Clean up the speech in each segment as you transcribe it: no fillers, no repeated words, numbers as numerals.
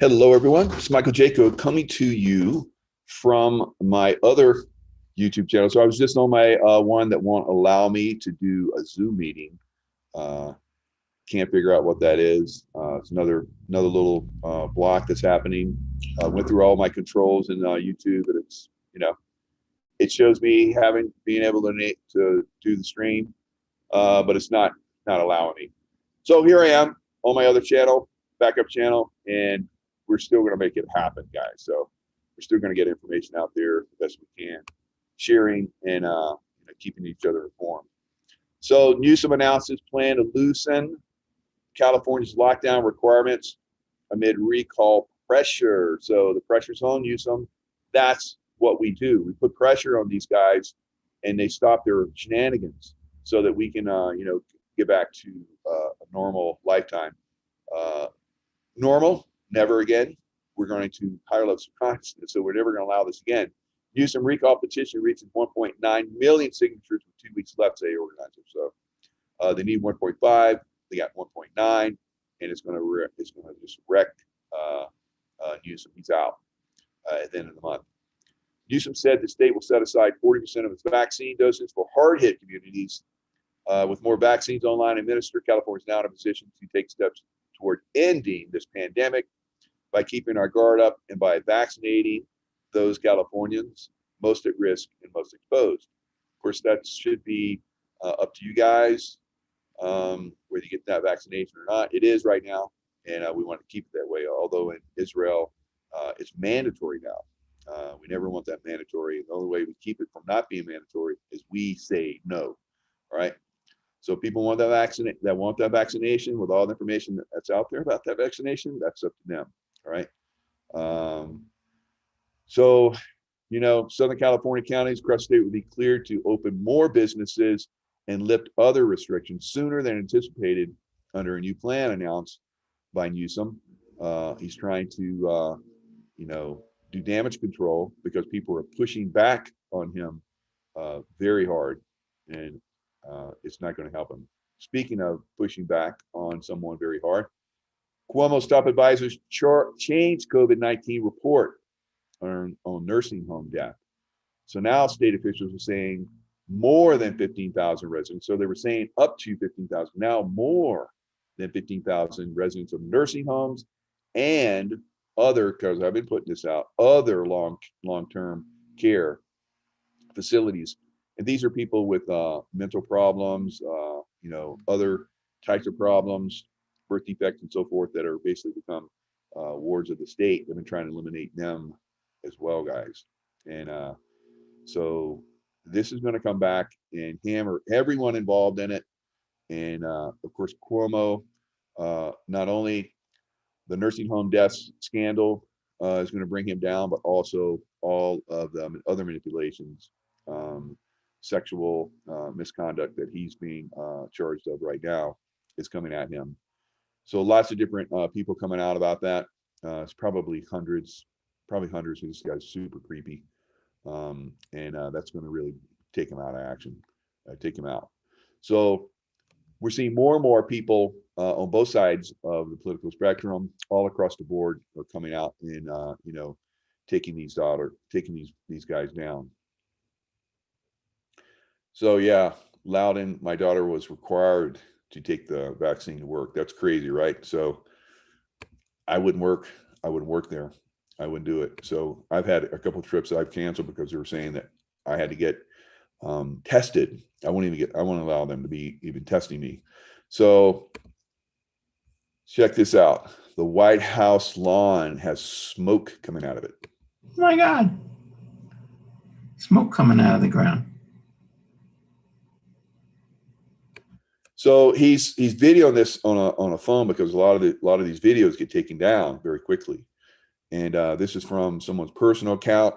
Hello, everyone. It's Michael Jaco coming to you from my other YouTube channel. So I was just on my one that won't allow me to do a Zoom meeting. Can't figure out what that is. It's another little block that's happening. I went through all my controls in YouTube, but it's, it shows me being able to do the stream, but it's not allowing me. So here I am on my other channel, backup channel, and we're still going to make it happen, guys. So we're still going to get information out there the best we can, sharing and keeping each other informed. So Newsome announced his plan to loosen California's lockdown requirements amid recall pressure. So the pressure's on Newsome. That's what we do. We put pressure on these guys, and they stop their shenanigans so that we can, get back to a normal lifetime. Normal, never again. We're going to higher levels of consciousness, so we're never going to allow this again. Newsome recall petition reaches 1.9 million signatures with 2 weeks left, say organizers. So they need 1.5. They got 1.9, and it's going to just wreck Newsome. He's out at the end of the month. Newsome said the state will set aside 40% of its vaccine doses for hard-hit communities. With more vaccines online administered, California is now in a position to take steps toward ending this pandemic by keeping our guard up and by vaccinating those Californians most at risk and most exposed. Of course, that should be up to you guys, whether you get that vaccination or not. It is right now, and we want to keep it that way. Although in Israel, it's mandatory now. We never want that mandatory. The only way we keep it from not being mandatory is we say no. All right. So people want that vaccination with all the information that's out there about that vaccination, that's up to them. All right. So, Southern California counties across the state would be cleared to open more businesses and lift other restrictions sooner than anticipated under a new plan announced by Newsome. He's trying to, do damage control because people are pushing back on him very hard, and it's not going to help him. Speaking of pushing back on someone very hard, Cuomo's top advisors changed COVID-19 report on nursing home death. So now state officials are saying more than 15,000 residents. So they were saying up to 15,000. Now more than 15,000 residents of nursing homes and other, because I've been putting this out, other long-term care facilities. And these are people with mental problems, other types of problems, birth defects and so forth, that are basically become wards of the state. They've been trying to eliminate them as well, guys. And so this is going to come back and hammer everyone involved in it. And of course, Cuomo, not only the nursing home deaths scandal is going to bring him down, but also all of the other manipulations, sexual misconduct that he's being charged of right now is coming at him. So lots of different people coming out about that. It's probably hundreds. This guy's super creepy, and that's going to really take him out of action, take him out. So we're seeing more and more people on both sides of the political spectrum, all across the board, are coming out and taking these guys down. So yeah, Loudon, my daughter, was required to take the vaccine to work. That's crazy, right? So I wouldn't work there. I wouldn't do it. So I've had a couple of trips that I've canceled because they were saying that I had to get tested. I won't allow them to be even testing me. So check this out. The White House lawn has smoke coming out of it. Oh my God. Smoke coming out of the ground. So he's videoing this on a phone because a lot of these videos get taken down very quickly. And this is from someone's personal account.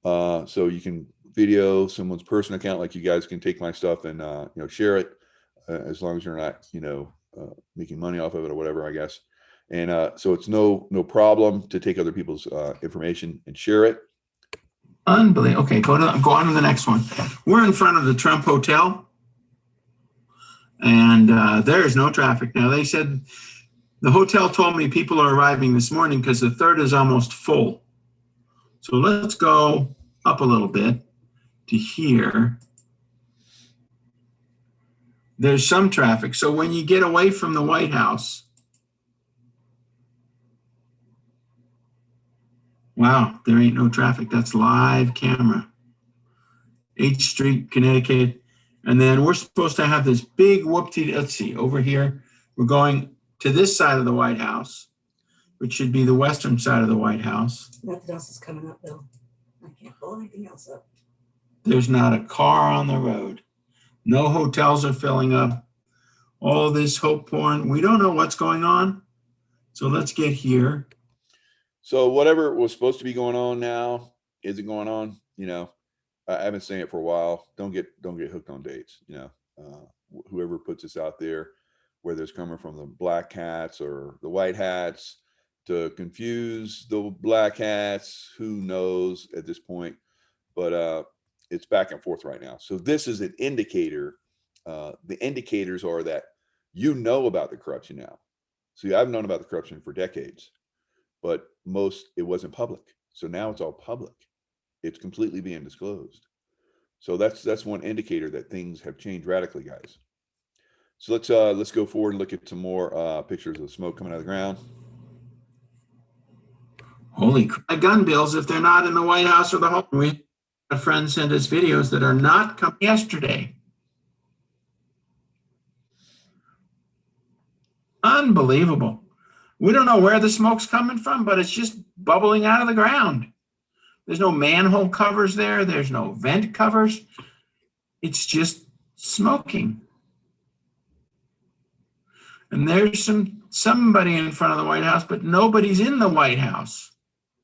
So you can video someone's personal account, like you guys can take my stuff and share it, as long as you're not making money off of it or whatever, I guess. And so it's no problem to take other people's information and share it. Unbelievable. Okay, go on to the next one. We're in front of the Trump Hotel, and there's no traffic now. They said The hotel told me people are arriving this morning because the third is almost full. So let's go up a little bit to here. There's some traffic. So when you get away from the White House, wow, there ain't no traffic. That's live camera. 8th Street, Connecticut. And then we're supposed to have this big whoop-tee, let's see, over here. We're going to this side of the White House, which should be the western side of the White House. Nothing else is coming up, Bill. I can't pull anything else up. There's not a car on the road. No hotels are filling up. All this hope porn. We don't know what's going on. So let's get here. So whatever was supposed to be going on now isn't going on. You know, I've been saying it for a while. Don't get hooked on dates. You know, whoever puts this out there, whether it's coming from the black hats or the white hats, to confuse the black hats, who knows at this point. But it's back and forth right now. So this is an indicator. The indicators are that you know about the corruption now. See, I've known about the corruption for decades, but it wasn't public. So now it's all public. It's completely being disclosed. So that's one indicator that things have changed radically, guys. So let's go forward and look at some more pictures of smoke coming out of the ground. Holy crap. Gun bills, if they're not in the White House or the home. We had a friend send us videos that are not coming yesterday. Unbelievable. We don't know where the smoke's coming from, but it's just bubbling out of the ground. There's no manhole covers there. There's no vent covers. It's just smoking. And there's somebody in front of the White House, but nobody's in the White House.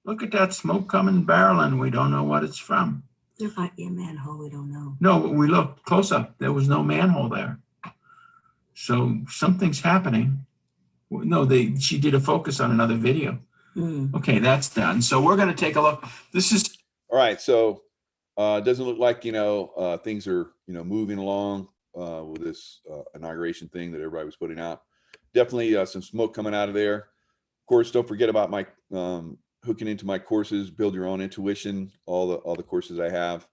Look at that smoke coming barreling. We don't know what it's from. There might be a manhole, we don't know. No, we looked close up. There was no manhole there. So something's happening. No, she did a focus on another video. Okay, that's done. So we're going to take a look. This is all right. So it doesn't look like things are moving along with this inauguration thing that everybody was putting out. Definitely some smoke coming out of there. Of course, don't forget about my hooking into my courses, Build Your Own Intuition. All the courses I have.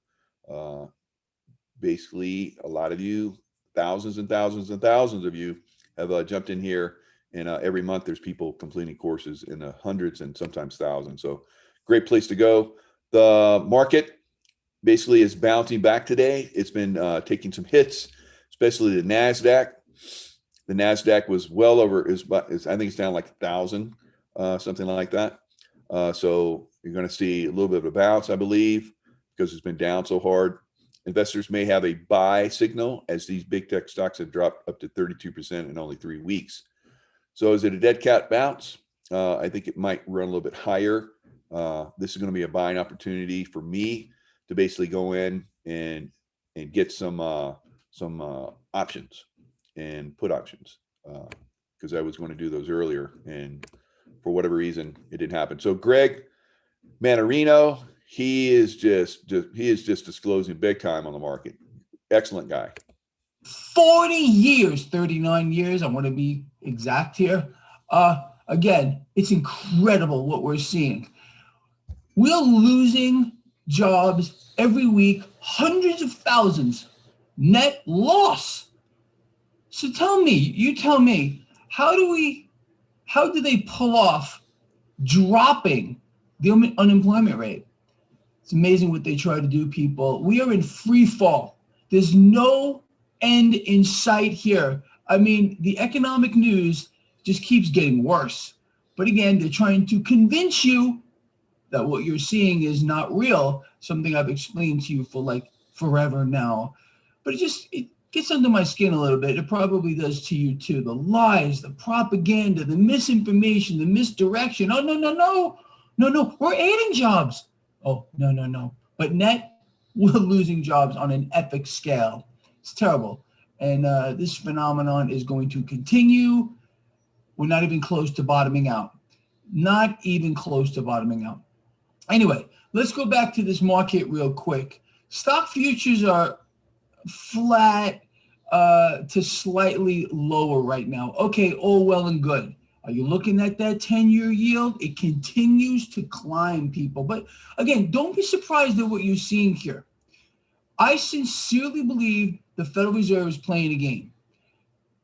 Basically, a lot of you, thousands and thousands and thousands of you, have jumped in here. And every month there's people completing courses in the hundreds and sometimes thousands. So great place to go. The market basically is bouncing back today. It's been taking some hits, especially the NASDAQ. The NASDAQ was well over, I think it's down like 1,000, something like that. So you're going to see a little bit of a bounce, I believe, because it's been down so hard. Investors may have a buy signal as these big tech stocks have dropped up to 32% in only 3 weeks. So is it a dead cat bounce? I think it might run a little bit higher. This is going to be a buying opportunity for me to basically go in and get some options and put options because I was going to do those earlier, and for whatever reason it didn't happen. So Greg Mannarino, he is just disclosing big time on the market. Excellent guy. 40 years, 39 years, I want to be exact here. Again, it's incredible what we're seeing. We're losing jobs every week, hundreds of thousands, net loss. So you tell me, how do they pull off dropping the unemployment rate? It's amazing what they try to do, people. We are in free fall. There's no end in sight here. I mean, the economic news just keeps getting worse. But again, they're trying to convince you that what you're seeing is not real, something I've explained to you for like forever now. But it gets under my skin a little bit. It probably does to you too. The lies, the propaganda, the misinformation, the misdirection. Oh, no, we're adding jobs. Oh, no. But net, we're losing jobs on an epic scale. It's terrible. And this phenomenon is going to continue. We're not even close to bottoming out. Not even close to bottoming out. Anyway, let's go back to this market real quick. Stock futures are flat to slightly lower right now. Okay, all well and good. Are you looking at that 10-year yield? It continues to climb, people. But again, don't be surprised at what you're seeing here. I sincerely believe the Federal Reserve is playing a game.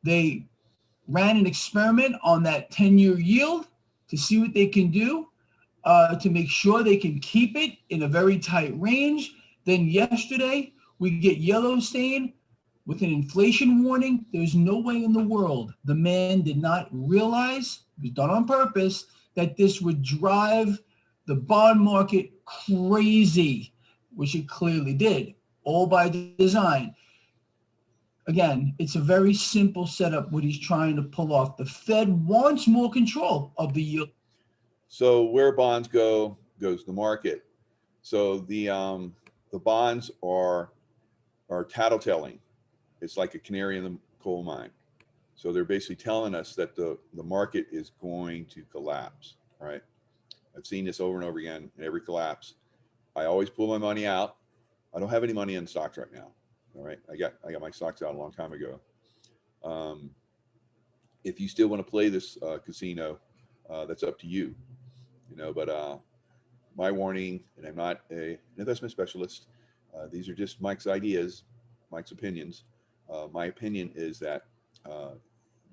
They ran an experiment on that 10-year yield to see what they can do to make sure they can keep it in a very tight range. Then yesterday, we get Yellowstone with an inflation warning. There's no way in the world the man did not realize, it was done on purpose, that this would drive the bond market crazy, which it clearly did, all by design. Again, it's a very simple setup what he's trying to pull off. The Fed wants more control of the yield. So where bonds go, goes the market. So the bonds are tattletelling. It's like a canary in the coal mine. So they're basically telling us that the market is going to collapse, right? I've seen this over and over again in every collapse. I always pull my money out. I don't have any money in stocks right now. All right, I got my stocks out a long time ago. If you still want to play this casino, that's up to you. You know, but my warning, and I'm not an investment specialist. These are just Mike's ideas, Mike's opinions. My opinion is that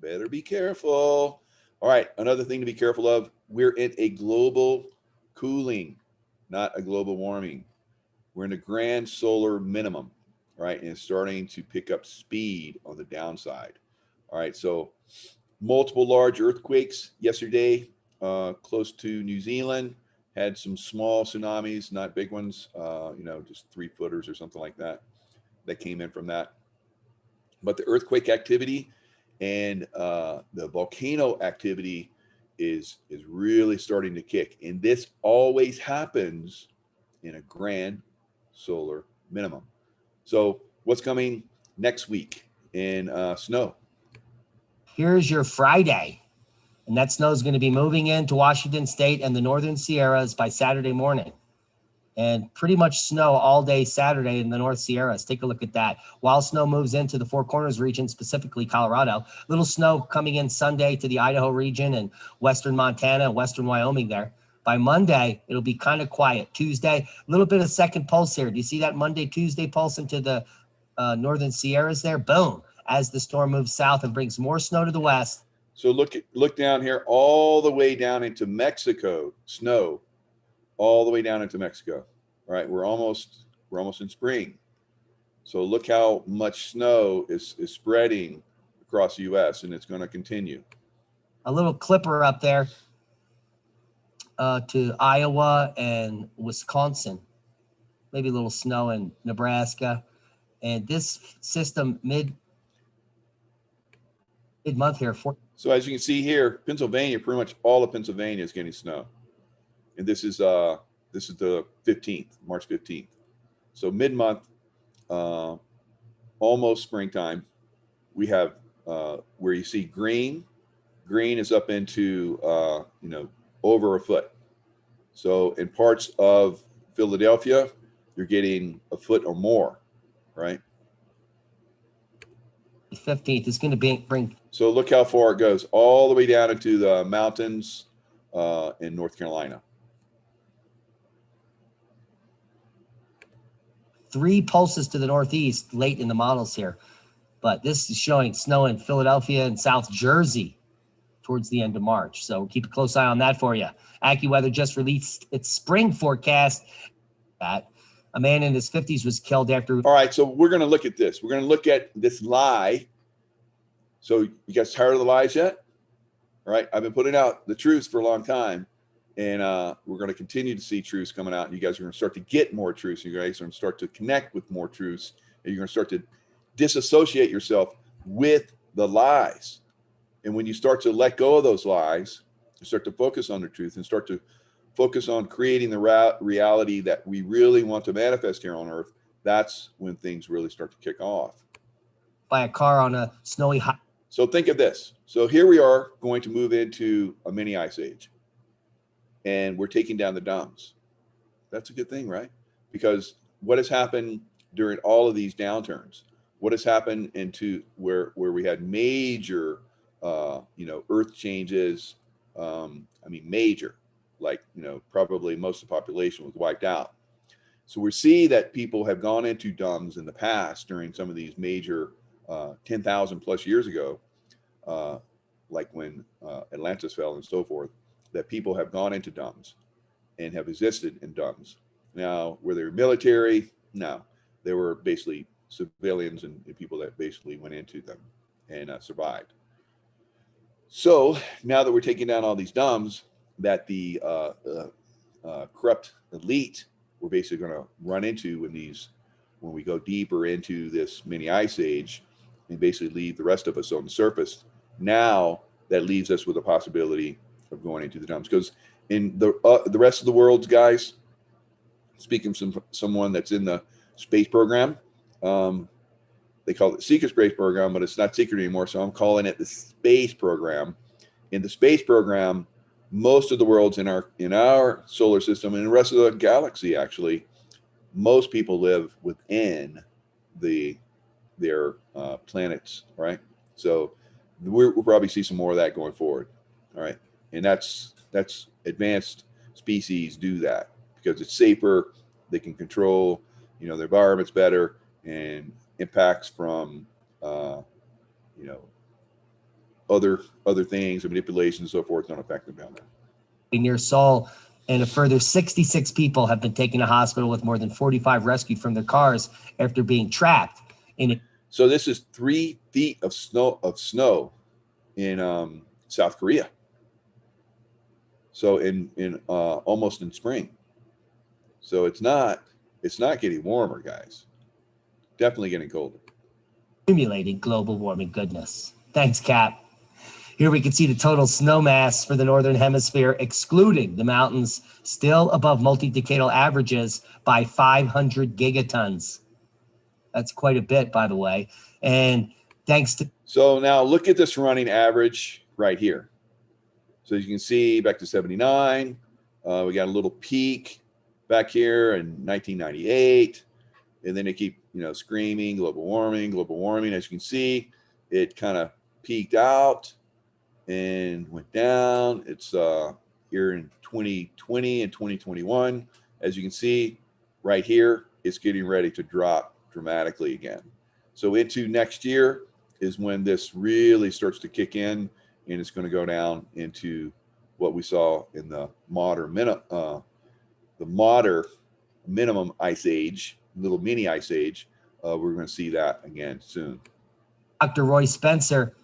better be careful. All right, another thing to be careful of, we're in a global cooling, not a global warming. We're in a grand solar minimum, right? And it's starting to pick up speed on the downside. All right, so multiple large earthquakes yesterday, close to New Zealand, had some small tsunamis, not big ones, you know, just 3-footers or something like that, that came in from that. But the earthquake activity and the volcano activity is really starting to kick. And this always happens in a grand solar minimum. So what's coming next week in snow? Here's your Friday. And that snow is going to be moving into Washington State and the Northern Sierras by Saturday morning. And pretty much snow all day Saturday in the North Sierras. Take a look at that. While snow moves into the Four Corners region, specifically Colorado, little snow coming in Sunday to the Idaho region and western Montana, western Wyoming there. By Monday, it'll be kind of quiet. Tuesday, a little bit of second pulse here. Do you see that Monday, Tuesday pulse into the Northern Sierras there? Boom. As the storm moves south and brings more snow to the west. So look down here, all the way down into Mexico, snow, all the way down into Mexico. All right, we're almost in spring. So look how much snow is spreading across the U.S. and it's going to continue. A little clipper up there to Iowa and Wisconsin. Maybe a little snow in Nebraska. And this system mid-month here. So as you can see here, Pennsylvania, pretty much all of Pennsylvania is getting snow. And this is the 15th, March 15th. So mid-month, almost springtime. We have where you see green is up into you know, over a foot. So in parts of Philadelphia, you're getting a foot or more, right? 15th is going to bring. So look how far it goes, all the way down into the mountains in North Carolina. 3 pulses to the northeast late in the models here. But this is showing snow in Philadelphia and South Jersey towards the end of March. So keep a close eye on that for you. AccuWeather just released its spring forecast. That a man in his 50s was killed after. All right, so we're going to look at this. We're going to look at this lie. So you guys tired of the lies yet? All right, I've been putting out the truths for a long time, and we're going to continue to see truths coming out. And you guys are going to start to get more truths. You guys are going to start to connect with more truths, and you're going to start to disassociate yourself with the lies. And when you start to let go of those lies, you start to focus on the truth and start to focus on creating the reality that we really want to manifest here on earth. That's when things really start to kick off. By a car on a snowy high. So think of this. So here we are going to move into a mini ice age, and we're taking down the dams. That's a good thing, right? Because what has happened during all of these downturns? What has happened into where we had major earth changes, I mean, major, like, probably most of the population was wiped out. So we see that people have gone into DUMBs in the past during some of these major 10,000 plus years ago, like when Atlantis fell and so forth, that people have gone into DUMBs and have existed in DUMBs. Now, were they military? No, they were basically civilians and people that basically went into them and survived. So now that we're taking down all these DUMBs, that the corrupt elite we're basically going to run into when we go deeper into this mini ice age and basically leave the rest of us on the surface. Now that leaves us with a possibility of going into the DUMBs, because in the rest of the world, guys, speaking from someone that's in the space program, they call it secret space program, but it's not secret anymore. So I'm calling it the space program. In the space program, most of the worlds in our solar system and the rest of the galaxy, actually, most people live within their planets, right? So we'll probably see some more of that going forward. All right, and that's advanced species do that because it's safer. They can control, their environments better, and impacts from, other things and manipulations and so forth don't affect them down there. Near Seoul, and a further 66 people have been taken to hospital, with more than 45 rescued from their cars after being trapped in it. So this is 3 feet of snow in South Korea. So in almost in spring. So it's not getting warmer, guys. Definitely getting colder. Accumulating global warming goodness. Thanks, Cap. Here we can see the total snow mass for the Northern Hemisphere, excluding the mountains, still above multi-decadal averages by 500 gigatons. That's quite a bit, by the way. And thanks to... So now look at this running average right here. So as you can see, back to 79. We got a little peak back here in 1998. And then they keep, screaming, global warming, global warming. As you can see, it kind of peaked out and went down. It's here in 2020 and 2021. As you can see right here, it's getting ready to drop dramatically again. So into next year is when this really starts to kick in, and it's going to go down into what we saw in the modern minimum ice age, little mini ice age. We're going to see that again soon. Dr. Roy Spencer,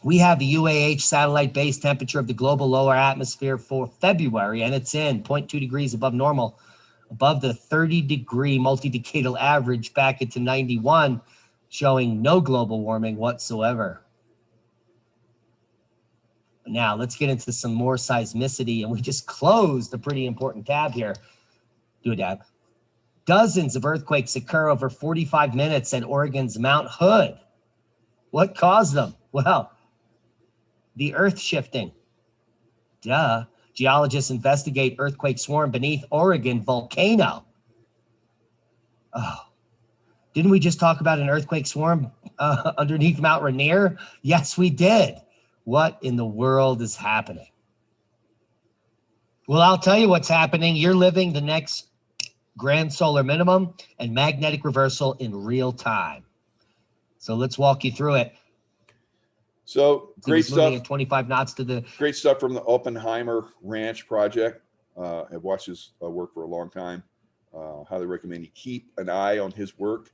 we have the UAH satellite base temperature of the global lower atmosphere for February, and it's in 0.2 degrees above normal, above the 30-degree multi-decadal average back into 91, showing no global warming whatsoever. Now, let's get into some more seismicity, and we just closed a pretty important tab here. Do a dab. Dozens of earthquakes occur over 45 minutes at Oregon's Mount Hood. What caused them? Well, the earth shifting. Duh. Geologists investigate earthquake swarm beneath Oregon volcano. Oh, didn't we just talk about an earthquake swarm underneath Mount Rainier? Yes, we did. What in the world is happening? Well, I'll tell you what's happening. You're living the next grand solar minimum and magnetic reversal in real time. So let's walk you through it. So great stuff. At 25 knots to the... Great stuff from the Oppenheimer Ranch project. I've watched his work for a long time. Highly recommend you keep an eye on his work.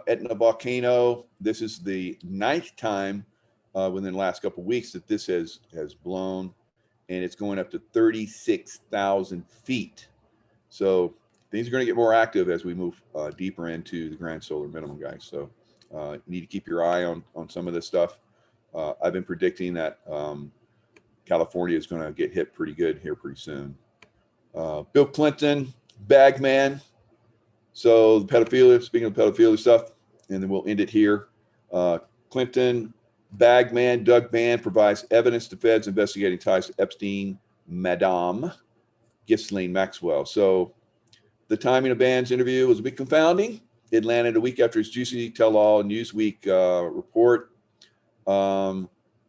Etna volcano. This is the 9th time within the last couple of weeks that this has blown, and it's going up to 36,000 feet. So things are going to get more active as we move deeper into the grand solar minimum, guys. So you need to keep your eye on some of this stuff. I've been predicting that California is going to get hit pretty good here pretty soon. Bill Clinton, Bagman. So the pedophilia, speaking of pedophilia stuff, and then we'll end it here. Clinton, Bagman, Doug Mann provides evidence to feds investigating ties to Epstein, Madame Ghislaine Maxwell. So the timing of Bann's interview was a bit confounding. It landed a week after his juicy tell-all Newsweek report.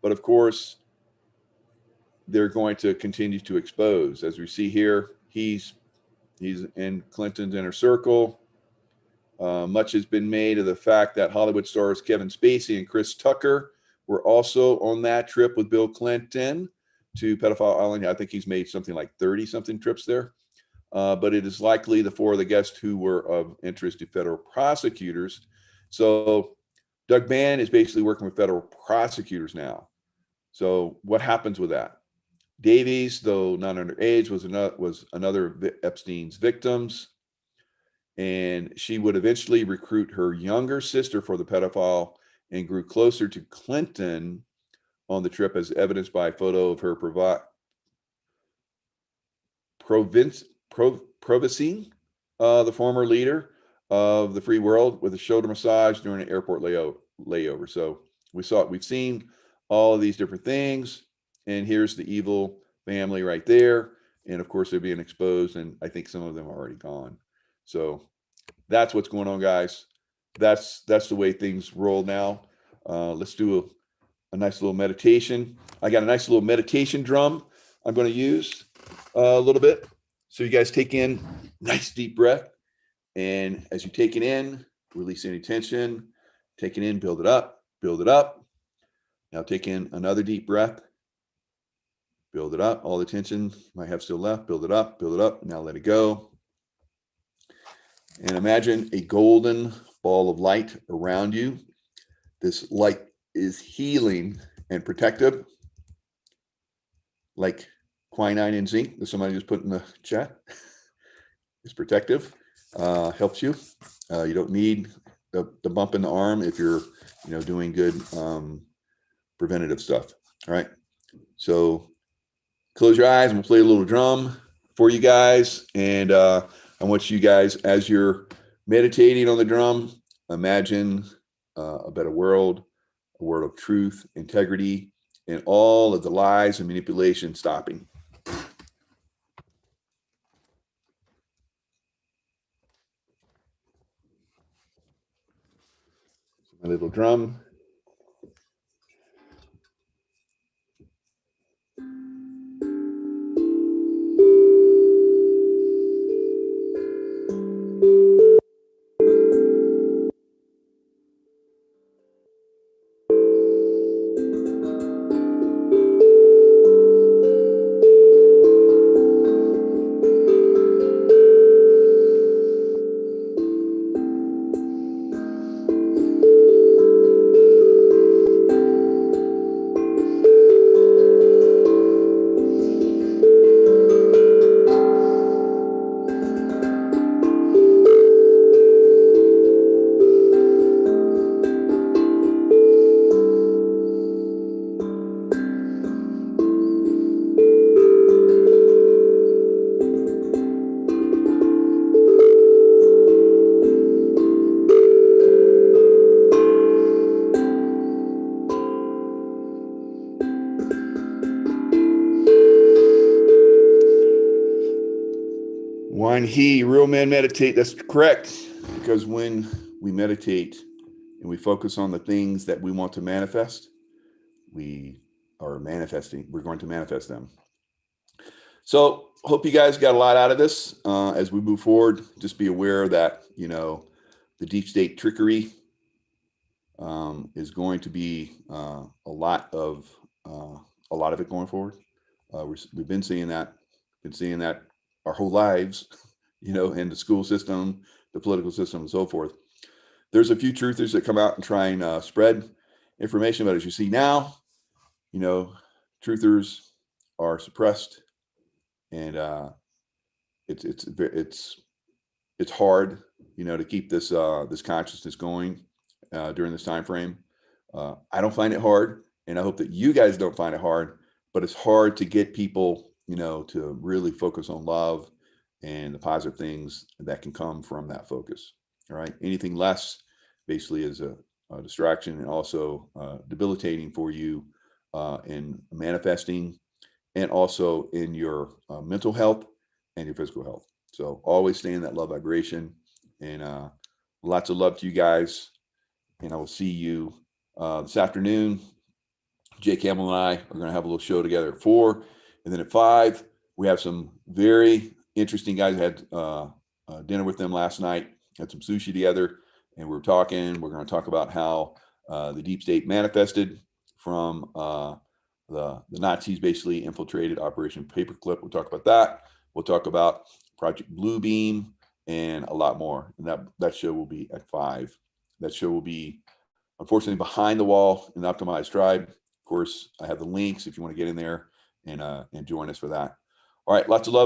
But of course, they're going to continue to expose. As we see here, he's in Clinton's inner circle. Much has been made of the fact that Hollywood stars Kevin Spacey and Chris Tucker were also on that trip with Bill Clinton to Pedophile Island. I think he's made something like 30-something trips there. But it is likely the four of the guests who were of interest to federal prosecutors. So Doug Mann is basically working with federal prosecutors now. So what happens with that? Davies, though not underage, was another of Epstein's victims. And she would eventually recruit her younger sister for the pedophile and grew closer to Clinton on the trip, as evidenced by a photo of her 𝗫𝙁𝙗𝗫, the former leader of the free world, with a shoulder massage during an airport layover. So we've seen all of these different things, and here's the evil family right there. And of course, they're being exposed, and I think some of them are already gone. So that's what's going on, guys. That's the way things roll now. Let's do a nice little meditation. I got a nice little meditation drum I'm going to use a little bit. So you guys take in nice deep breath. And as you take it in, release any tension. Take it in, build it up, build it up. Now take in another deep breath. Build it up. All the tension you might have still left. Build it up, build it up. Now let it go. And imagine a golden ball of light around you. This light is healing and protective, like quinine and zinc that somebody just put in the chat. It's protective, helps you. You don't need the bump in the arm if you're, doing good preventative stuff. All right. So close your eyes. I'm gonna play a little drum for you guys, and I want you guys, as you're meditating on the drum, imagine a better world, a world of truth, integrity, and all of the lies and manipulation stopping. My little drum. Real men meditate. That's correct. Because when we meditate and we focus on the things that we want to manifest, we are manifesting. We're going to manifest them. So hope you guys got a lot out of this. As we move forward, just be aware that, the deep state trickery is going to be a lot of it going forward. We've been seeing that our whole lives, in the school system, the political system, and so forth. There's a few truthers that come out and try and spread information, but as you see now, truthers are suppressed, and it's hard, to keep this this consciousness going during this time frame. I don't find it hard, and I hope that you guys don't find it hard. But it's hard to get people, to really focus on love and the positive things that can come from that focus. All right. Anything less basically is a distraction, and also debilitating for you in manifesting, and also in your mental health and your physical health. So always stay in that love vibration, and lots of love to you guys. And I will see you this afternoon. Jay Campbell and I are going to have a little show together at 4. And then at 5, we have some very interesting guys. I had dinner with them last night, had some sushi together, and we're talking. We're going to talk about how the deep state manifested from the Nazis basically infiltrated Operation Paperclip. We'll talk about that. We'll talk about Project Bluebeam and a lot more. And that show will be at 5. That show will be, unfortunately, behind the wall in the Optimized Tribe. Of course, I have the links if you want to get in there and join us for that. All right, lots of love.